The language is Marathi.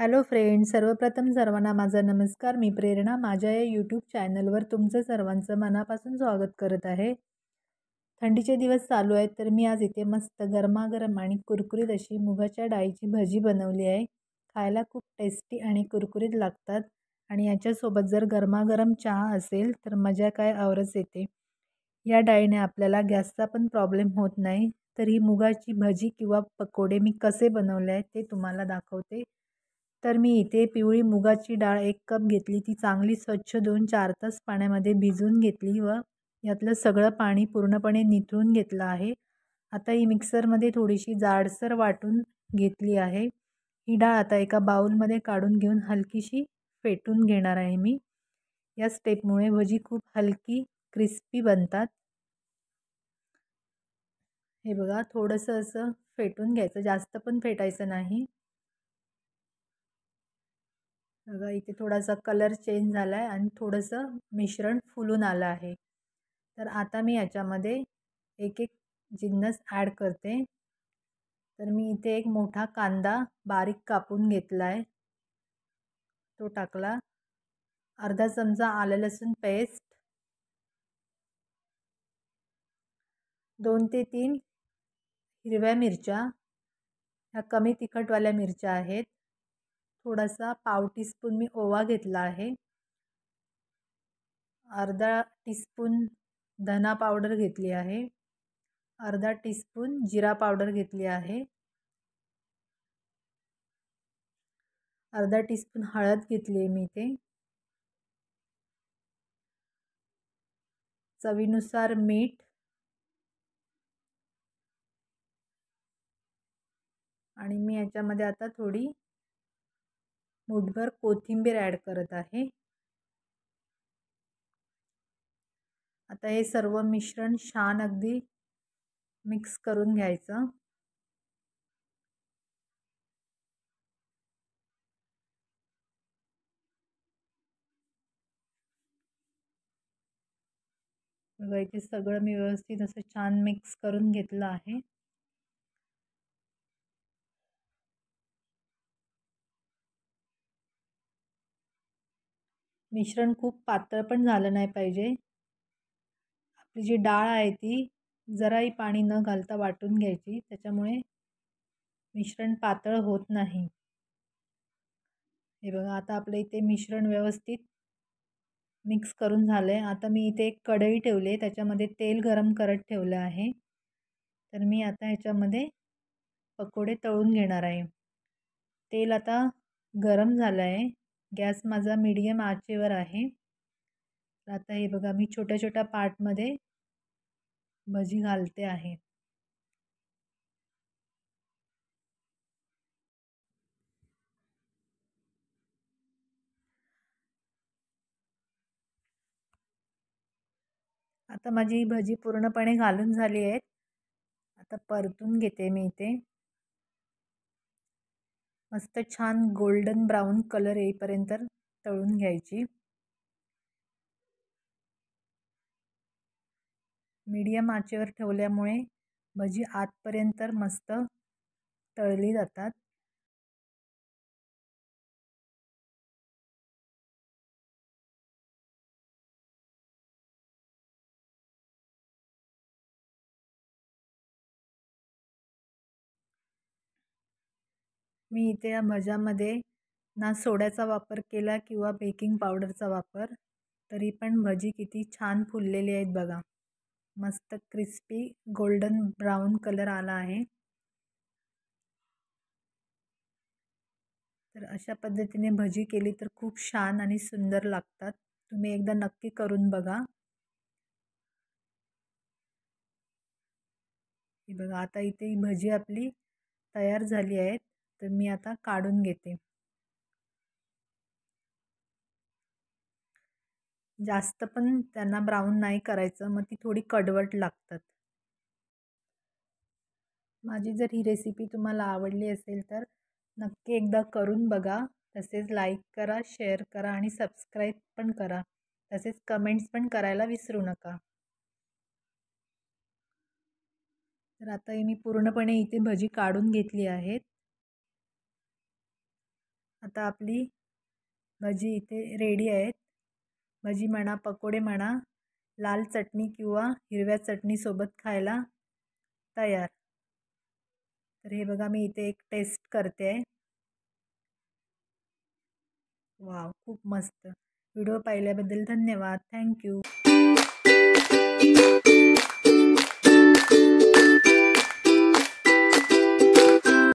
हॅलो फ्रेंड्स, सर्वप्रथम सर्वांना माझा नमस्कार. मी प्रेरणा. माझ्या या यूट्यूब चॅनलवर तुमचं सर्वांचं मनापासून स्वागत करत आहे. थंडीचे दिवस चालू आहेत, तर मी आज इथे मस्त गरमागरम आणि कुरकुरीत अशी मुगाच्या डाळीची भजी बनवली आहे. खायला खूप टेस्टी आणि कुरकुरीत लागतात आणि याच्यासोबत जर गरमागरम चहा असेल तर मजा काय औरच येते. या डाळीने आपल्याला गॅसचा पण प्रॉब्लेम होत नाही. तर ही मुगाची भजी किंवा पकोडे मी कसे बनवले आहेत ते तुम्हाला दाखवते. तर मी इथे पिवळी मुगाची डाळ 1 कप घेतली. ती चांगली स्वच्छ धुवून 4 तास पाण्यामध्ये भिजवून घेतली व यातलं सगळं पाणी पूर्णपणे निथळून घेतलं आहे. आता ही मिक्सरमध्ये थोडीशी जाडसर वाटून घेतली आहे. ही डाळ आता एका बाउलमध्ये काढून घेऊन हलकीशी फेटून घेणार आहे मी. या स्टेपमुळे भजी खूप हलकी क्रिस्पी बनतात. हे बघा, थोडंसं असं फेटून घ्यायचं, जास्त पण फेटायचं नाही. बघा, इथे थोडासा कलर चेंज झाला आहे आणि थोडंसं मिश्रण फुलून आलं आहे. तर आता मी याच्यामध्ये एक एक जिन्नस ॲड करते. तर मी इथे एक मोठा कांदा बारीक कापून घेतला आहे, तो टाकला. अर्धा चमचा आलं लसूण पेस्ट, 2 ते 3 हिरव्या मिरच्या, ह्या कमी तिखटवाल्या मिरच्या आहेत. थोडासा पाव टीस्पून मी ओवा घेतला आहे. अर्धा टीस्पून धना पावडर घेतली आहे. अर्धा टीस्पून जिरा पावडर घेतली आहे. अर्धा टीस्पून हळद घेतली आहे मी इथे. चवीनुसार मीठ आणि मी याच्यामध्ये आता थोडी मूठभर कोथिंबीर ॲड करत आहे. आता हे सर्व मिश्रण छान अगदी मिक्स करून घ्यायचं. बघा, इथे सगळं मी व्यवस्थित असं छान मिक्स करून घेतलं आहे. मिश्रण खूप पातळ पण झालं नाही पाहिजे. आपली जी डाळ आहे ती जराही पाणी न घालता वाटून घ्यायची, त्याच्यामुळे मिश्रण पातळ होत नाही. हे बघा, आता आपलं इथे मिश्रण व्यवस्थित मिक्स करून झालं आहे. आता मी इथे एक कढई ठेवली आहे, त्याच्यामध्ये तेल गरम करत ठेवलं आहे. तर मी आता ह्याच्यामध्ये पकोडे तळून घेणार आहे. तेल आता गरम झालं आहे. गॅस माझा मीडियम आचेवर आहे. आता हे बघा, मी छोट्या छोट्या पार्टमध्ये भजी घालते आहे. आता माझी ही भजी पूर्णपणे घालून झाली आहेत. आता परतून घेते मी इथे. मस्त छान गोल्डन ब्राऊन कलर येईपर्यंत तळून घ्यायची. मीडियम आचेवर ठेवल्यामुळे भजी आतपर्यंत मस्त तळली जातात. मी इथे या भज्यामध्ये ना सोड्याचा वापर केला किंवा बेकिंग पावडरचा वापर, तरी पण भजी किती छान फुललेली आहेत बघा. मस्त क्रिस्पी गोल्डन ब्राऊन कलर आला आहे. तर अशा पद्धतीने भजी केली तर खूप छान आणि सुंदर लागतात. तुम्ही एकदा नक्की करून बघा. हे बघा, आता इथे ही भजी आपली तयार झाली आहे. तर मी आता काढून घेते. जास्त पण त्यांना ब्राऊन नाही करायचं, मग ती थोडी कडवट लागतात. माझी जर ही रेसिपी तुम्हाला आवडली असेल तर नक्की एकदा करून बघा. तसेच लाईक करा, शेअर करा आणि सबस्क्राईब पण करा. तसेच कमेंट्स पण करायला विसरू नका. तर आता मी पूर्णपणे इथे भजी काढून घेतली आहेत. आता आपली भजी इथे रेडी आहेत. भजी म्हणा, पकोडे म्हणा, लाल चटणी किंवा हिरव्या चटणीसोबत खायला तयार. तर हे बघा, मी इथे एक टेस्ट करते आहे. वाव, खूप मस्त. व्हिडिओ पाहिल्याबद्दल धन्यवाद. थँक्यू.